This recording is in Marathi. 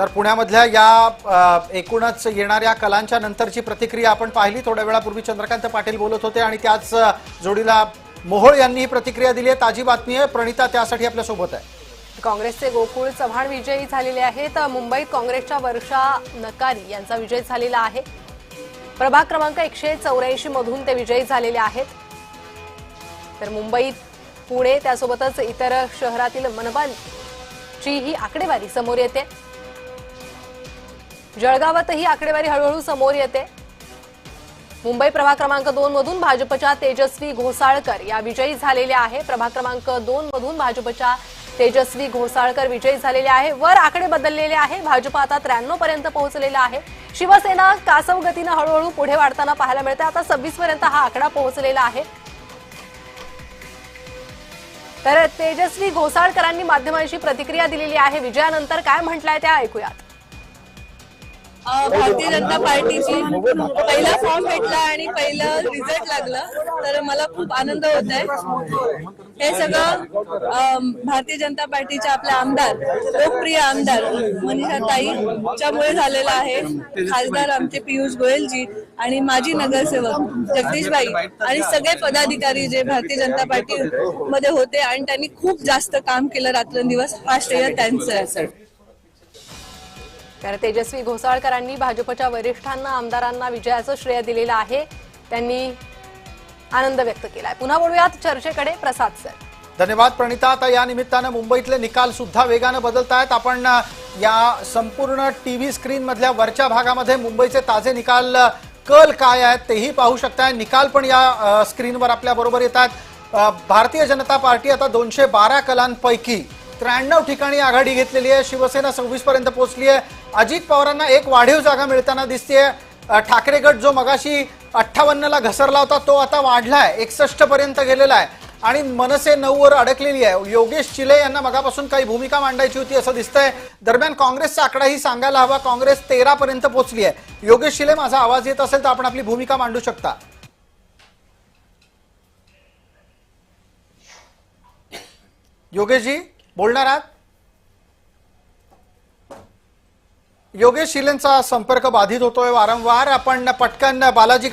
तर पुण्यामधल्या या एकूणच येणाऱ्या कलांच्या नंतरची प्रतिक्रिया आपण पाहिली। थोड्या वेळापूर्वी चंद्रकांत पाटील बोलत होते आणि त्याच जोडीला मोहोळ यांनी ही प्रतिक्रिया दिली आहे। ताजी बातमी आहे, प्रणिता त्यासाठी आपल्या सोबत आहे। काँग्रेसचे गोकुळ चव्हाण विजयी झालेले आहेत। मुंबईत काँग्रेसच्या वर्षा नकारी यांचा विजय झालेला आहे। प्रभाग क्रमांक 184 मधून ते विजयी झालेले आहेत। तर मुंबईत, पुणे त्यासोबतच इतर शहरातील मनपाची ही आकडेवारी समोर येते। जळगावातही आकडेवारी हळूहळू समोर येते। मुंबई प्रभाग क्रमांक 2 मधून भाजपच्या तेजस्वी घोसाळकर या विजयी झालेल्या आहे। प्रभाग क्रमांक 2 मधून भाजपच्या तेजस्वी घोसाळकर विजयी झालेले आहे। वर आकडे बदललेले आहे। भाजप आता 93 पर्यंत पोहोचलेला आहे। शिवसेना कासव गतीने हळूहळू पुढे वाढताना पाहायला मिळते। आता 26 पर्यंत हा आकडा पोहोचलेला आहे। तर तेजस्वी घोसाळकरांनी माध्यमांशी प्रतिक्रिया दिलेली आहे। विजयानंतर काय म्हटलंय ते ऐकूयात। भारतीय जनता पार्टीची पहिला फॉर्म भेटला आणि पहिलं रिझल्ट लागलं, तर मला खूप आनंद होत आहे। हे सगळं भारतीय जनता पार्टीच्या आपल्या आमदार, लोकप्रिय आमदार मनीषाताईच्यामुळे झालेलं आहे। खासदार आमचे पियुष गोयलजी आणि माजी नगरसेवक जगदीशबाई आणि सगळे पदाधिकारी जे भारतीय जनता पार्टी मध्ये होते आणि त्यांनी खूप जास्त काम केलं रात्रंदिवस, हा श्रेय त्यांचं आहे। तर तेजस्वी घोसाळकरांनी भाजपच्या वरिष्ठांना, आमदारांना विजयाचं श्रेय दिलेलं आहे। त्यांनी आनंद व्यक्त केलाय। पुन्हा बोलूयात चर्चेकडे, प्रसाद सर। धन्यवाद प्रणिता। आता या निमित्ताने मुंबईतले निकाल सुद्धा वेगाने बदलत आहेत। आपण या संपूर्ण टीव्ही स्क्रीन मधल्या वरच्या भागामध्ये मुंबईचे ताजे निकाल कल काय आहेत तेही पाहू शकताय। निकाल पण या स्क्रीनवर आपल्या बरोबर येतात। भारतीय जनता पार्टी आता 212 कलांपैकी 93 ठिकाणी आघाडी घेतलेली आहे। शिवसेना 26 पर्यंत पोहोचली आहे। अजित पवारांना एक वाढीव जागा मिळताना दिसतेय। ठाकरे गट जो मगाशी 58ला घसरला होता तो आता वाढलाय, 61 पर्यंत गेलेला आहे आणि मनसे 9 वर अडकलेली आहे। योगेश चिले यांना मगापासून काही भूमिका मांडायची होती असं दिसतंय। दरम्यान काँग्रेसचा आकडाही सांगायला हवा, काँग्रेस 13 पर्यंत पोहोचली आहे। योगेश चिले, माझा आवाज येत असेल तर आपण आपली भूमिका मांडू शकता। योगेशजी बोलणार आहात? योगेश शिलेंचा संपर्क बाधित होतोय वारंवार। आपण पटकन बालाजी